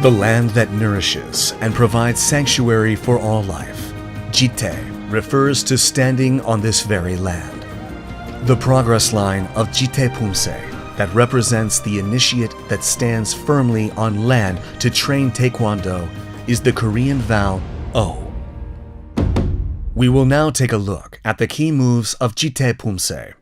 The land that nourishes and provides sanctuary for all life. JITAE refers to standing on this very land. The progress line of JITAE Pumse that represents the initiate that stands firmly on land to train Taekwondo is the Korean vowel O. We will now take a look at the key moves of JITAE Pumse.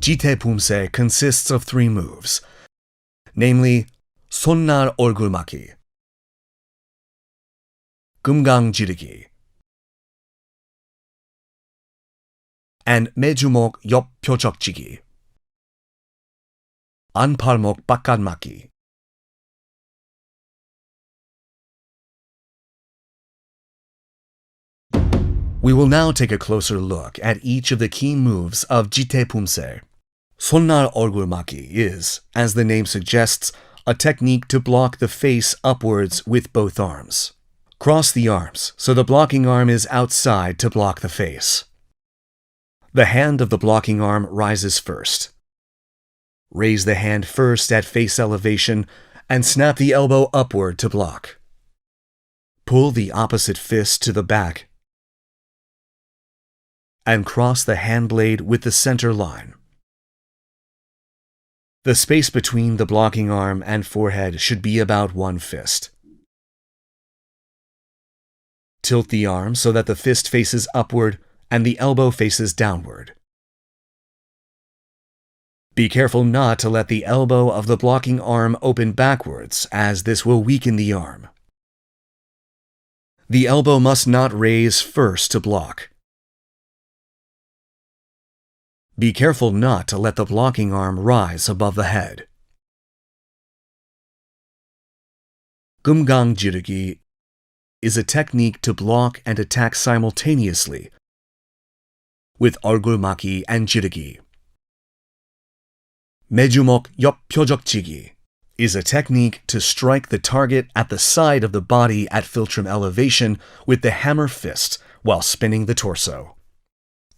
JITAE Pumse consists of 3 moves, namely 손날 얼굴 막기, 금강 지르기, and 매주목 옆 표적지기, 안팔목 바깥 막기. We will now take a closer look at each of the key moves of JITAE Pumse. 손날 얼굴 막기 is, as the name suggests, a technique to block the face upwards with both arms. Cross the arms so the blocking arm is outside to block the face. The hand of the blocking arm rises first. Raise the hand first at face elevation and snap the elbow upward to block. Pull the opposite fist to the back and cross the hand blade with the center line. The space between the blocking arm and forehead should be about 1 fist. Tilt the arm so that the fist faces upward and the elbow faces downward. Be careful not to let the elbow of the blocking arm open backwards, as this will weaken the arm. The elbow must not raise first to block. Be careful not to let the blocking arm rise above the head. 금강 지르기 is a technique to block and attack simultaneously with 얼굴 막기 and 지르기. 매주목 옆 표적지기 is a technique to strike the target at the side of the body at philtrum elevation with the hammer fist while spinning the torso.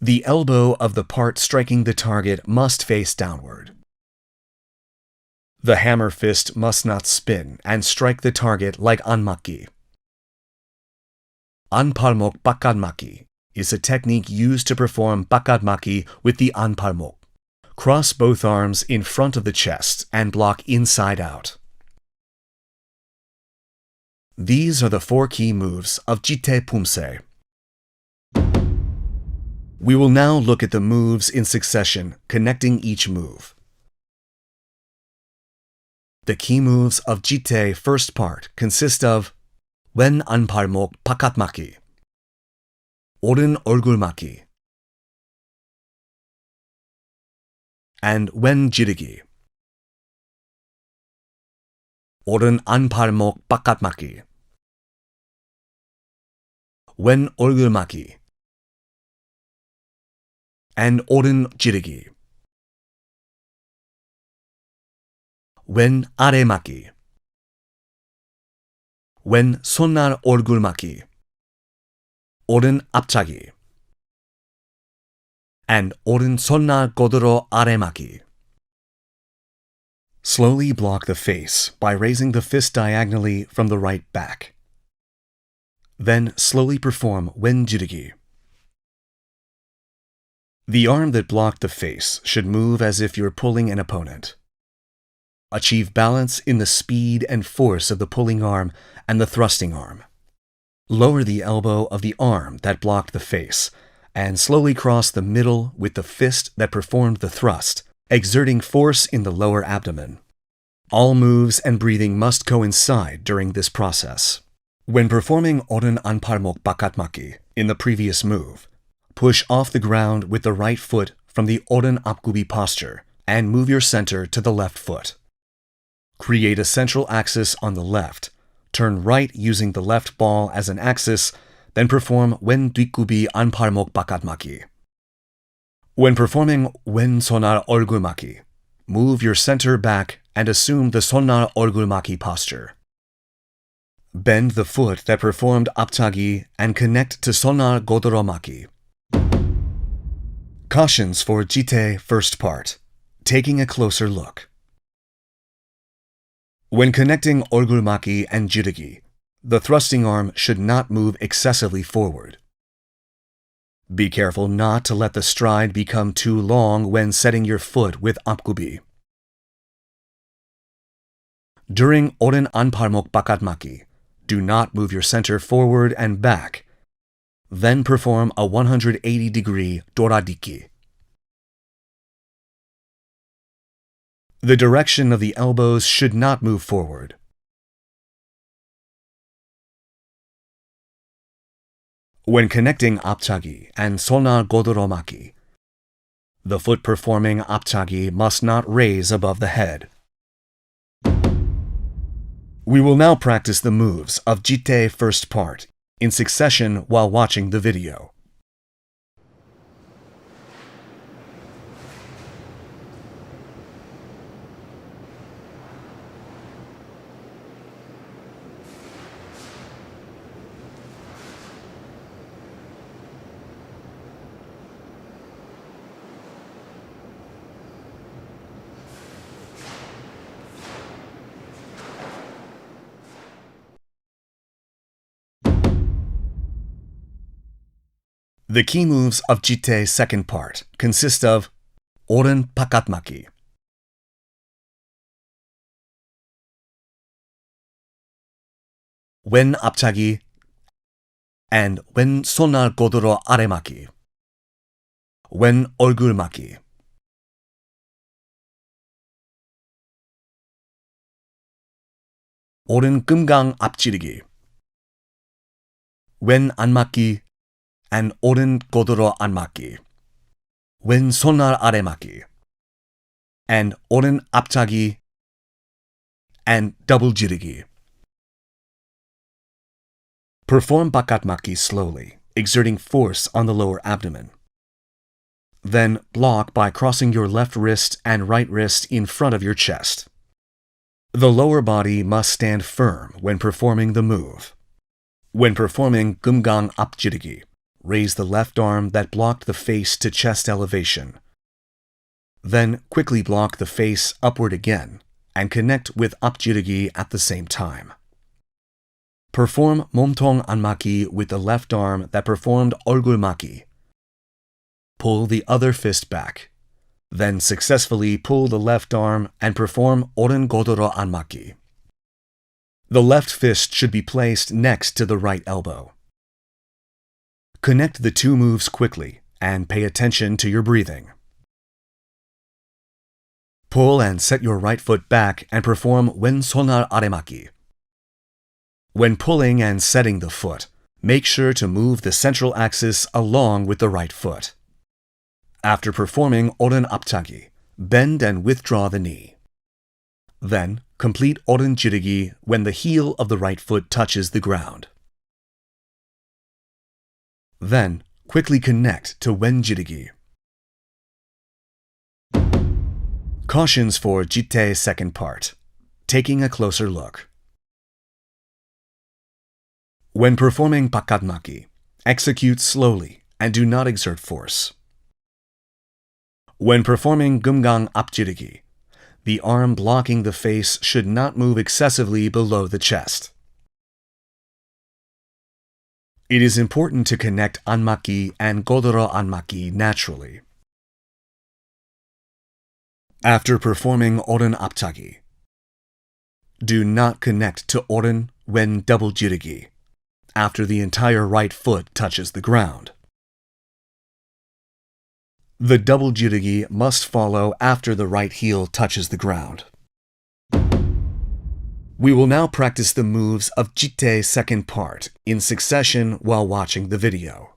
The elbow of the part striking the target must face downward. The hammer fist must not spin and strike the target like 안맞기. 안팔목 바깥 맞기 is a technique used to perform 바깥 맞기 with the 안팔목. Cross both arms in front of the chest and block inside out. These are the 4 key moves of JITAE Pumse. We will now look at the moves in succession, connecting each move. The key moves of JITAE first part consist of 왼 안팔목 바깥 막기, 오른 얼굴 막기, and 왼 지르기, 오른 안팔목 바깥 막기, 왼 얼굴 막기, and 오른 지르기. 왼 아래 막기, 왼 손날 얼굴 막기, 오른 앞차기. and oren sonna godoro aremaki. Slowly block the face by raising the fist diagonally from the right back. Then slowly perform wen jirigi. The arm that blocked the face should move as if you're pulling an opponent. Achieve balance in the speed and force of the pulling arm and the thrusting arm. Lower the elbow of the arm that blocked the face and slowly cross the middle with the fist that performed the thrust, exerting force in the lower abdomen. All moves and breathing must coincide during this process. When performing oren anparmok bakatmaki in the previous move, push off the ground with the right foot from the oren apgubi posture and move your center to the left foot. Create a central axis on the left, turn right using the left ball as an axis, then perform wen 뒷구비 안팔목 bakatmaki. When performing wen sonar 얼굴maki, move your center back and assume the sonar 얼굴maki posture. Bend the foot that performed aptagi and connect to sonar godoromaki. Cautions for JITAE first part. Taking a closer look. When connecting 얼굴maki and jirigi, the thrusting arm should not move excessively forward. Be careful not to let the stride become too long when setting your foot with apgubi. During oren anparmok bakatmaki, do not move your center forward and back. Then perform a 180-degree doradiki. The direction of the elbows should not move forward. When connecting aptagi and sonar godoromaki, the foot performing aptagi must not raise above the head. We will now practice the moves of JITAE first part in succession while watching the video. The key moves of JITAE second part consist of oren bakatmaki, wen aptagi, and wen sonar godoro aremaki, wen 얼굴maki. 오른 금강 앞지르기, wen 안맞기, and oren godoro anmaki, wen sonar aremaki, and oren aptagi, and double jirigi. Perform bakatmaki slowly, exerting force on the lower abdomen. Then block by crossing your left wrist and right wrist in front of your chest. The lower body must stand firm when performing the move. When performing 금강 앞지르기, raise the left arm that blocked the face to chest elevation. Then quickly block the face upward again and connect with 앞지르기 at the same time. Perform 몸통 안맞기 with the left arm that performed 얼굴맞기. Pull the other fist back. Then successfully pull the left arm and perform 오른 godoro 안맞기. The left fist should be placed next to the right elbow. Connect the two moves quickly and pay attention to your breathing. Pull and set your right foot back and perform wen sonar aremaki. When pulling and setting the foot, make sure to move the central axis along with the right foot. After performing oren aptagi, bend and withdraw the knee. Then complete oren jirigi when the heel of the right foot touches the ground. Then, quickly connect to wen jirigi. Cautions for JITAE second part. Taking a closer look. When performing bakatmaki, execute slowly and do not exert force. When performing gumgang 앞지르기, the arm blocking the face should not move excessively below the chest. It is important to connect 안맞기 and godoro 안맞기 naturally. After performing oren 앞차기, do not connect to oren when double jirugi, after the entire right foot touches the ground. The double jirugi must follow after the right heel touches the ground. We will now practice the moves of JITAE second part in succession while watching the video.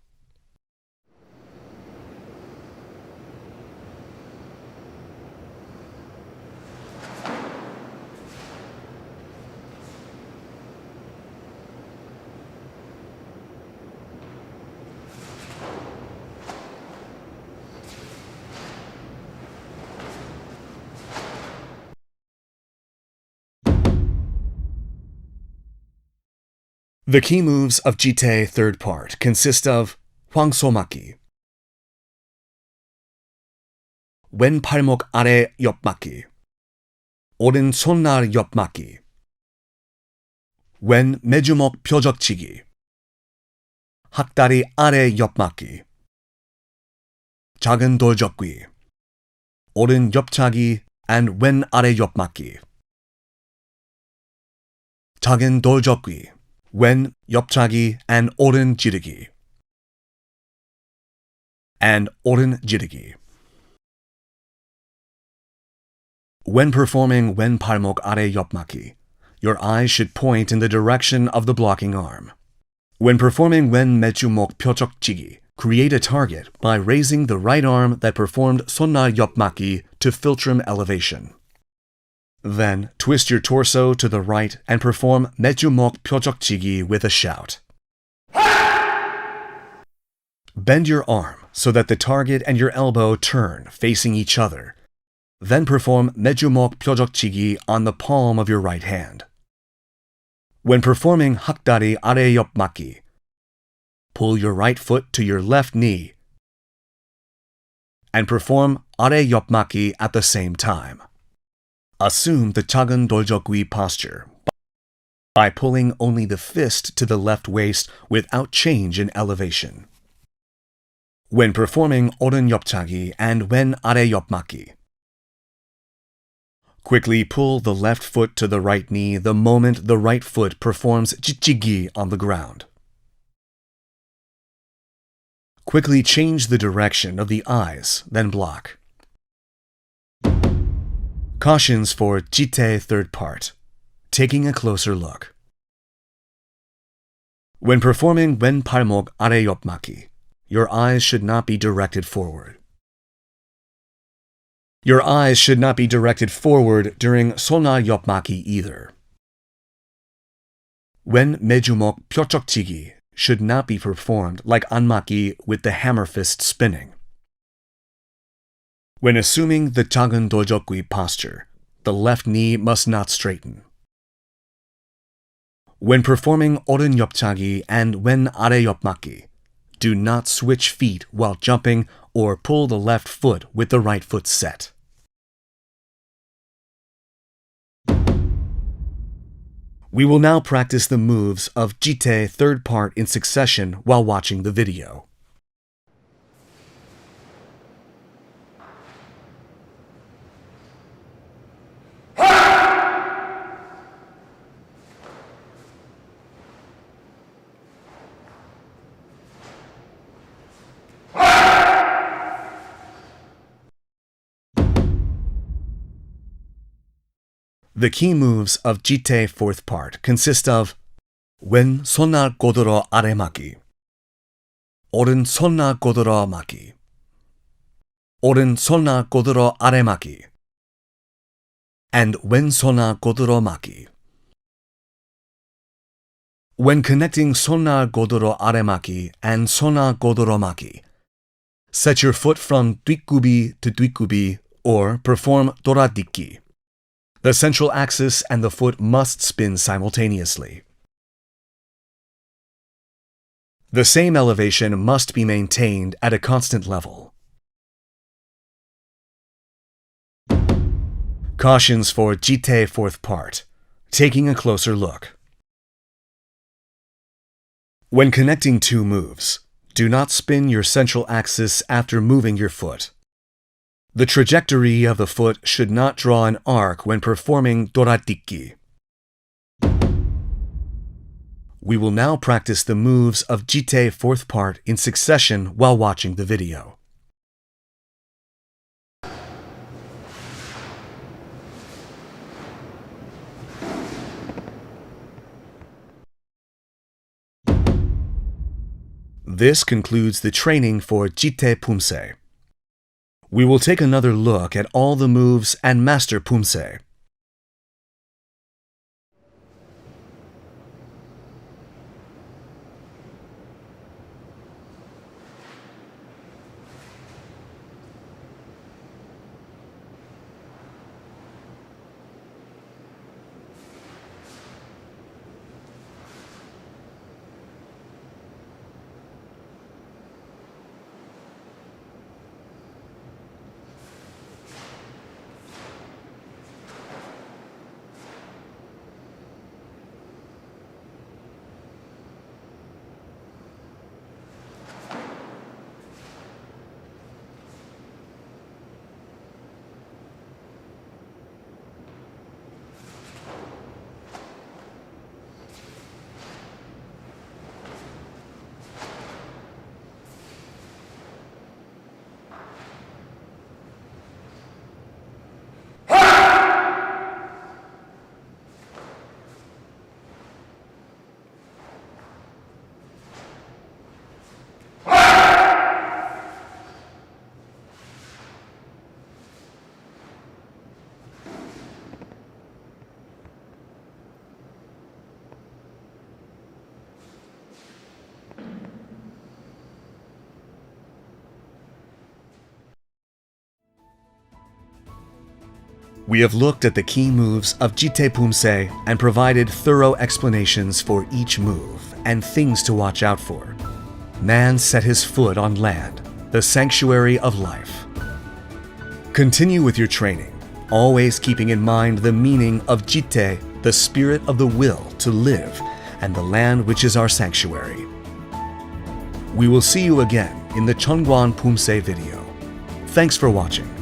The key moves of JITAE third part consist of 황소맞기, 왼 팔목 아래 옆맞기, 오른 손날 옆맞기, 왼 매주먹 표적치기, 학다리 아래 옆맞기, 작은 돌적기, 오른 옆차기 and 왼 아래 옆맞기, 작은 돌적기, 왼 옆차기 and 오른 지르기, and 오른 지르기. When performing 왼 팔목 아래 옆맞기, your eyes should point in the direction of the blocking arm. When performing 왼 매주목 표적치기, create a target by raising the right arm that performed 손날 옆맞기 to philtrum elevation. Then, twist your torso to the right and perform 매주목 표적치기 with a shout. Bend your arm so that the target and your elbow turn facing each other. Then perform 매주목 표적치기 on the palm of your right hand. When performing 학다리 아래 옆맞기, pull your right foot to your left knee and perform 아래 옆맞기 at the same time. Assume the 작은 돌적기 posture by pulling only the fist to the left waist without change in elevation. When performing 오른 옆차기 and 왼 아래 옆맞기, quickly pull the left foot to the right knee the moment the right foot performs 찢기기 on the ground. Quickly change the direction of the eyes, then block. Cautions for JITAE third part. Taking a closer look. When performing 왼 팔목 아래 옆맞기, your eyes should not be directed forward. Your eyes should not be directed forward during 손날 옆맞기 either. 왼 매주먹 표적치기 should not be performed like 안맞기 with the hammer fist spinning. When assuming the 작은 돌적기 posture, the left knee must not straighten. When performing 오른 옆차기 and 왼 아래 옆맞기, do not switch feet while jumping or pull the left foot with the right foot set. We will now practice the moves of JITAE third part in succession while watching the video. The key moves of JITAE fourth part consist of 왼 손날 godoro 아래 맞기, 오른 손날 godoro 맞기, 오른 손날 godoro 아래 맞기, and 왼 손날 godoro 맞기. When connecting 손날 godoro 아래 맞기 and 손날 godoro 맞기, set your foot from 뒷굽이 to 뒷굽이 or perform 돌아딛기. The central axis and the foot must spin simultaneously. The same elevation must be maintained at a constant level. Cautions for JITAE fourth part. Taking a closer look. When connecting two moves, do not spin your central axis after moving your foot. The trajectory of the foot should not draw an arc when performing doratiki. We will now practice the moves of JITAE fourth part in succession while watching the video. This concludes the training for JITAE Pumse. We will take another look at all the moves and master Pumse. We have looked at the key moves of JITAE Pumse and provided thorough explanations for each move and things to watch out for. Man set his foot on land, the sanctuary of life. Continue with your training, always keeping in mind the meaning of JITAE, the spirit of the will to live, and the land which is our sanctuary. We will see you again in the Cheongwan Pumse video. Thanks for watching.